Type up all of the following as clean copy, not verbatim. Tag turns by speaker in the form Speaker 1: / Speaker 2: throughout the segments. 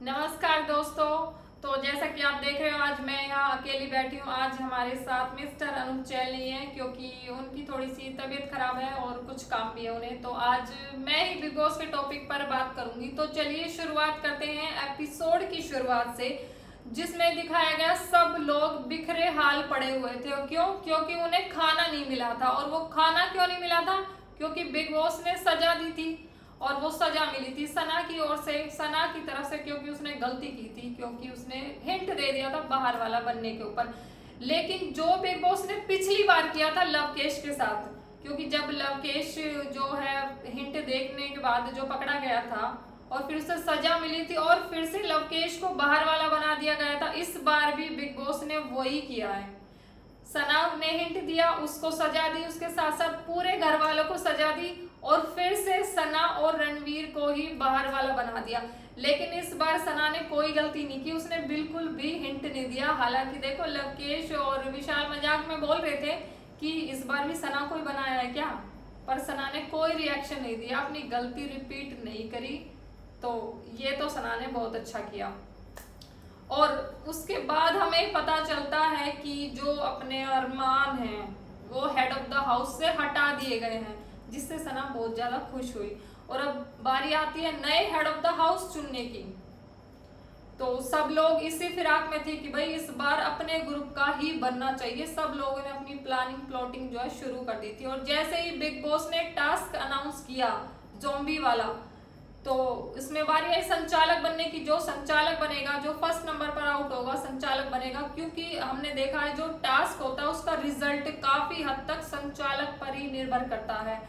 Speaker 1: नमस्कार दोस्तों। तो जैसा कि आप देख रहे हो, आज मैं यहाँ अकेली बैठी हूँ। आज हमारे साथ मिस्टर अनूप चैल नहीं है क्योंकि उनकी थोड़ी सी तबीयत खराब है और कुछ काम भी है उन्हें। तो आज मैं ही बिग बॉस के टॉपिक पर बात करूंगी। तो चलिए शुरुआत करते हैं एपिसोड की शुरुआत से, जिसमें दिखाया गया सब लोग बिखरे हाल पड़े हुए थे। और क्योंकि उन्हें खाना नहीं मिला था। और वो खाना क्यों नहीं मिला था? क्योंकि बिग बॉस ने सजा दी थी और वो सजा मिली थी सना की ओर से, सना की तरफ से, क्योंकि उसने गलती की थी, क्योंकि उसने हिंट दे दिया था बाहर वाला बनने के ऊपर। लेकिन जो बिग बॉस ने पिछली बार किया था लवकेश के साथ, क्योंकि जब लवकेश जो है हिंट देखने के बाद जो पकड़ा गया था और फिर उसे सजा मिली थी और फिर से लवकेश को बाहर वाला बना दिया गया था, इस बार भी बिग बॉस ने वही किया है। सना ने हिंट दिया, उसको सजा दी, उसके साथ साथ पूरे घर वालों को सजा दी और फिर से सना और रणवीर को ही बाहर वाला बना दिया। लेकिन इस बार सना ने कोई गलती नहीं की, उसने बिल्कुल भी हिंट नहीं दिया। हालांकि देखो, लवकेश और विशाल मजाक में बोल रहे थे कि इस बार भी सना को ही बनाया है क्या, पर सना ने कोई रिएक्शन नहीं दिया, अपनी गलती रिपीट नहीं करी। तो ये तो सना ने बहुत अच्छा किया। और उसके बाद हमें पता चलता है कि जो अपने अरमान हैं वो हेड ऑफ द हाउस से हटा दिए गए हैं, जिससे सना बहुत ज्यादा खुश हुई। और अब बारी आती है नए हेड ऑफ द हाउस चुनने की। तो सब लोग इसी फिराक में थे कि भाई इस बार अपने ग्रुप का ही बनना चाहिए। सब लोगों ने अपनी प्लानिंग प्लॉटिंग जो है शुरू कर दी थी। और जैसे ही बिग बॉस ने टास्क अनाउंस किया ज़ॉम्बी वाला, तो इसमें बारी आई संचालक बनने की। जो संचालक बनेगा, जो फर्स्ट नंबर पर आउट होगा, संचालक बनेगा। क्योंकि हमने देखा है जो टास्क होता है उसका रिजल्ट काफी हद तक संचालक पर ही निर्भर करता है।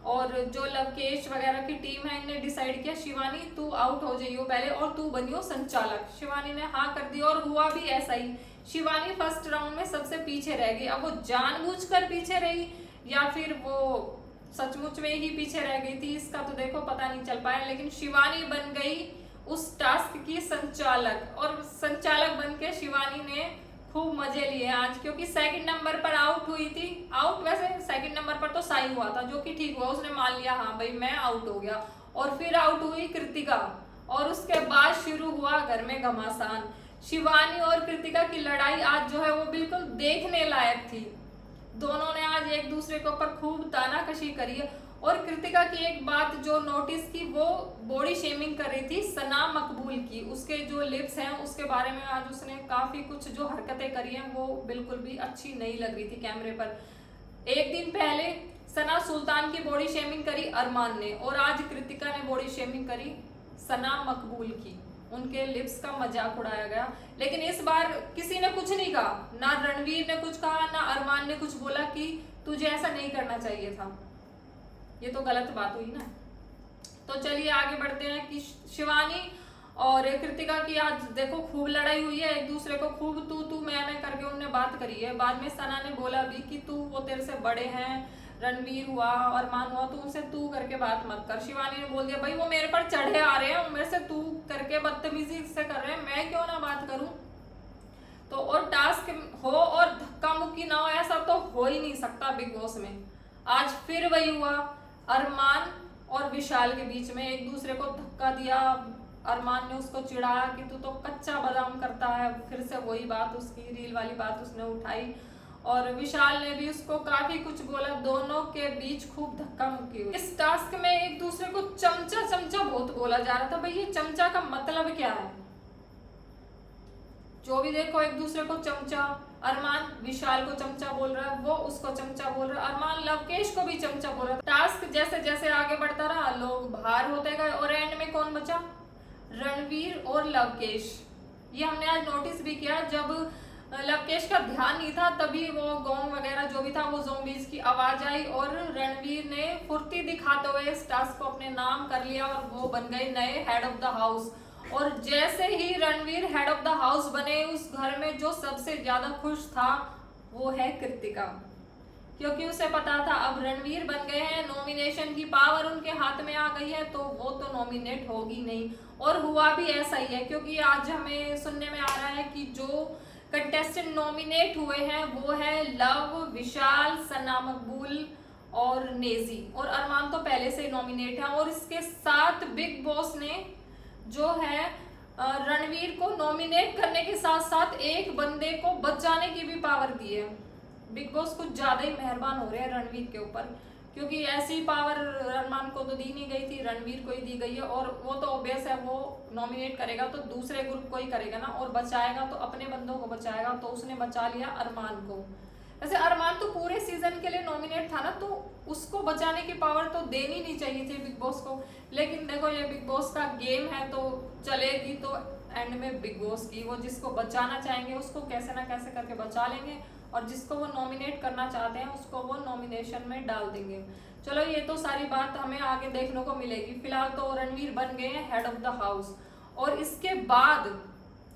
Speaker 1: और जो लवकेश वगैरह की टीम है, इन्हें डिसाइड किया शिवानी तू आउट हो जाइयो पहले और तू बनियो संचालक। शिवानी ने हाँ कर दी और हुआ भी ऐसा ही। शिवानी फर्स्ट राउंड में सबसे पीछे रह गई। अब वो जानबूझकर पीछे रही या फिर वो सचमुच में ही पीछे रह गई थी, इसका तो देखो पता नहीं चल पाया। लेकिन शिवानी बन गई उस टास्क की संचालक। और संचालक बन के शिवानी ने खूब मजे लिए आज, क्योंकि सेकंड नंबर पर आउट हुई थी। आउट वैसे सेकंड नंबर पर तो साई हुआ था, जो कि ठीक हुआ, उसने मान लिया हाँ भाई मैं आउट हो गया। और फिर आउट हुई कृतिका। और उसके बाद शुरू हुआ घर में घमासान। शिवानी और कृतिका की लड़ाई आज जो है वो बिल्कुल देखने लायक थी। दोनों ने आज एक दूसरे के ऊपर खूब तानाकशी करी है। और कृतिका की एक बात जो नोटिस की, वो बॉडी शेमिंग कर रही थी सना मकबूल की। उसके जो लिप्स हैं उसके बारे में आज उसने काफी कुछ जो हरकतें करी हैं वो बिल्कुल भी अच्छी नहीं लग रही थी कैमरे पर। एक दिन पहले सना सुल्तान की बॉडी शेमिंग करी अरमान ने, और आज कृतिका ने बॉडी शेमिंग करी सना मकबूल की। उनके लिप्स का मजाक उड़ाया गया। लेकिन इस बार किसी ने कुछ नहीं कहा, ना रणवीर ने कुछ कहा, ना अरमान ने कुछ बोला कि तुझे ऐसा नहीं करना चाहिए था। ये तो गलत बात हुई ना। तो चलिए आगे बढ़ते हैं कि शिवानी और कृतिका की आज देखो खूब लड़ाई हुई है। एक दूसरे को खूब तू मैं करके उन्होंने बात करी है। बाद में सना ने बोला भी कि तू, वो तेरे से बड़े हैं, रणवीर हुआ, अरमान हुआ, तू उनसे तू करके बात मत कर। शिवानी ने बोल दिया भाई वो मेरे पर चढ़े आ रहे हैं, मेरे से तू करके बदतमीजी से कर रहे हैं, मैं क्यों ना बात करूं। तो और टास्क हो और धक्का मुक्की ना हो, ऐसा तो हो ही नहीं सकता बिग बॉस में। आज फिर वही हुआ, अरमान और विशाल के बीच में एक दूसरे को धक्का दिया। अरमान ने उसको चिढ़ाया कि तू तो कच्चा बादाम करता है। फिर से वही बात, उसकी रील वाली बात उसने उठाई। और विशाल ने भी उसको काफी कुछ बोला। दोनों के बीच खूब धक्का मुक्की हुई। इस टास्क में एक दूसरे को चमचा चमचा बहुत बोला जा रहा था। भाई ये चमचा का मतलब क्या है? जो भी देखो एक दूसरे को चमचा। अरमान विशाल को चमचा बोल रहा है, वो उसको चमचा बोल रहा है, अरमान लवकेश को भी चमचा बोल रहा है। टास्क जैसे जैसे आगे बढ़ता रहा, लोग बाहर होते गए और एंड में कौन बचा? रणवीर और लवकेश। ये हमने आज नोटिस भी किया, जब लवकेश का ध्यान नहीं था तभी वो गोंग वगैरह जो भी था वो ज़ॉम्बीज की आवाज आई और रणवीर ने फुर्ती दिखाते हुए इस टास्क को अपने नाम कर लिया और वो बन गए नए हेड ऑफ द हाउस। और जैसे ही Ranveer head of the house बने, उस घर में जो सबसे ज्यादा खुश था वो है कृतिका, क्योंकि उसे पता था अब रणवीर बन गए हैं, नॉमिनेशन की पावर उनके हाथ में आ गई है, तो वो तो नॉमिनेट होगी नहीं। और हुआ भी ऐसा ही है, क्योंकि आज हमें सुनने में आ रहा है कि जो कंटेस्टेंट नॉमिनेट हुए हैं वो है लव, विशाल, सना मकबूल और नेजी। और अरमान तो पहले से ही नॉमिनेट है। और इसके साथ बिग बॉस ने जो है रणवीर को नॉमिनेट करने के साथ साथ एक बंदे को बचाने की भी पावर दी है। बिग बॉस कुछ ज्यादा ही मेहरबान हो रहे हैं रणवीर के ऊपर, क्योंकि ऐसी पावर अरमान को तो दी नहीं गई थी, रणवीर को ही दी गई है। और वो तो ऑब्वियस है, वो नॉमिनेट करेगा तो दूसरे ग्रुप को ही करेगा ना, और बचाएगा तो अपने बंदों को बचाएगा। तो उसने बचा लिया अरमान को। वैसे अरमान तो पूरे सीजन के लिए नॉमिनेट था ना, तो उसको बचाने की पावर तो देनी नहीं चाहिए थी बिग बॉस को। लेकिन देखो ये बिग बॉस का गेम है, तो चलेगी तो एंड में बिग बॉस की। वो जिसको बचाना चाहेंगे उसको कैसे ना कैसे करके बचा लेंगे, और जिसको वो नॉमिनेट करना चाहते हैं उसको वो नॉमिनेशन में डाल देंगे। चलो ये तो सारी बात हमें आगे देखने को मिलेगी। फिलहाल तो रणवीर बन गए हैं हेड ऑफ द हाउस। और इसके बाद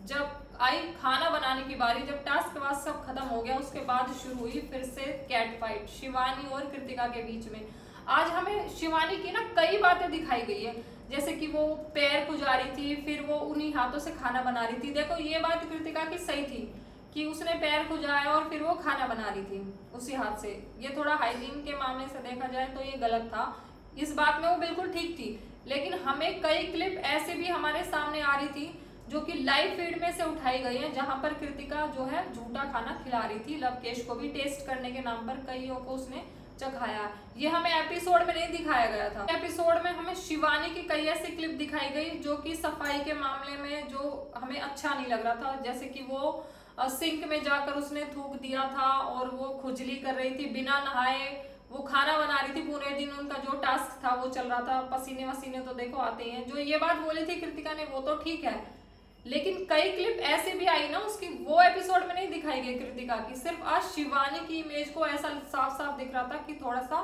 Speaker 1: जब आई खाना बनाने की बारी, जब टास्क के बाद सब खत्म हो गया, उसके बाद शुरू हुई फिर से कैट फाइट शिवानी और कृतिका के बीच में। आज हमें शिवानी की ना कई बातें दिखाई गई है, जैसे कि वो पैर खुजा रही थी, फिर वो उन्हीं हाथों से खाना बना रही थी। देखो ये बात कृतिका की सही थी कि उसने पैर खुजाया और फिर वो खाना बना रही थी उसी हाथ से। ये थोड़ा हाइजीन के मामले से देखा जाए तो ये गलत था, इस बात में वो बिल्कुल ठीक थी। लेकिन हमें कई क्लिप ऐसे भी हमारे सामने आ रही थी जो कि लाइव फीड में से उठाई गई है, जहां पर कृतिका जो है झूठा खाना खिला रही थी लवकेश को भी, टेस्ट करने के नाम पर कईयों को उसने चखाया। ये हमें एपिसोड में नहीं दिखाया गया था। एपिसोड में हमें शिवानी की कई ऐसी क्लिप दिखाई गई जो कि सफाई के मामले में जो हमें अच्छा नहीं लग रहा था, जैसे कि वो सिंक में जाकर उसने थूक दिया था और वो खुजली कर रही थी बिना नहाए, वो खाना बना रही थी पूरे दिन, उनका जो टास्क था वो चल रहा था, पसीने वसीने तो देखो आते हैं। जो ये बात बोली थी कृतिका ने वो तो ठीक है, लेकिन कई क्लिप ऐसे भी आई ना उसकी, वो एपिसोड में नहीं दिखाई गई कृतिका की। सिर्फ आज शिवानी की इमेज को ऐसा साफ साफ दिख रहा था कि थोड़ा सा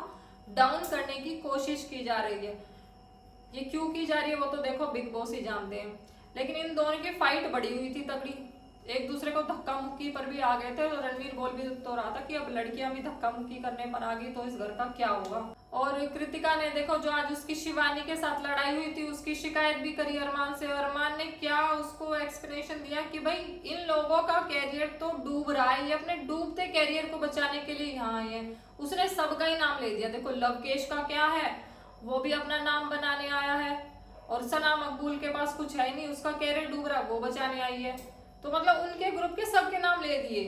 Speaker 1: डाउन करने की कोशिश की जा रही है। ये क्यों की जा रही है वो तो देखो बिग बॉस ही जानते हैं। लेकिन इन दोनों की फाइट बड़ी हुई थी तगड़ी, एक दूसरे को धक्का मुक्की पर भी आ गए थे। तो रणवीर बोल भी तो रहा था कि अब लड़कियां भी धक्का मुक्की करने पर आ गई तो इस घर का क्या होगा। और कृतिका ने देखो जो आज उसकी शिवानी के साथ लड़ाई हुई थी उसकी शिकायत भी करी अरमान से। अरमान ने क्या उसको एक्सप्लेनेशन दिया कि भाई इन लोगों का कैरियर तो डूब रहा है, ये अपने डूबते कैरियर को बचाने के लिए यहाँ आए हैं। उसने सबका ही नाम ले दिया। देखो लवकेश का क्या है, वो भी अपना नाम बनाने आया है, और सना मकबूल के पास कुछ है नहीं, उसका कैरियर डूब रहा है, वो बचाने आई है। तो मतलब उनके ग्रुप के सबके नाम ले दिए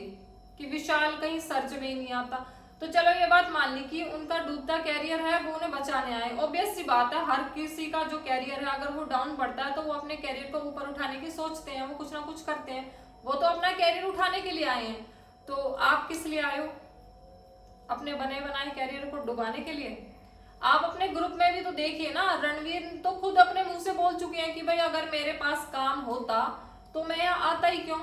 Speaker 1: कि विशाल कहीं सर्च में ही नहीं आता। तो चलो ये बात मान ली कि उनका डूबता कैरियर है, वो उन्हें बचाने आए। ऑब्वियस सी बात है, हर किसी का जो कैरियर है अगर वो डाउन पड़ता है तो वो अपने कैरियर को ऊपर उठाने की सोचते हैं, वो कुछ ना कुछ करते हैं। वो तो अपना कैरियर उठाने के लिए आए हैं, तो आप किस लिए आए हो? अपने बने बनाए कैरियर को डुबाने के लिए? आप अपने ग्रुप में भी तो देखिए ना, रणवीर तो खुद अपने मुंह से बोल चुके हैं कि भाई अगर मेरे पास काम होता तो मैं यहाँ आता ही क्यों।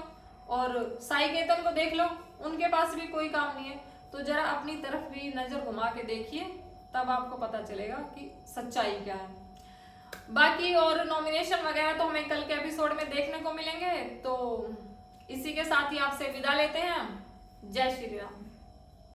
Speaker 1: और साई केतन को देख लो, उनके पास भी कोई काम नहीं है। तो जरा अपनी तरफ भी नजर घुमा के देखिए, तब आपको पता चलेगा कि सच्चाई क्या है। बाकी और नॉमिनेशन वगैरह तो हमें कल के एपिसोड में देखने को मिलेंगे। तो इसी के साथ ही आपसे विदा लेते हैं। जय श्री राम।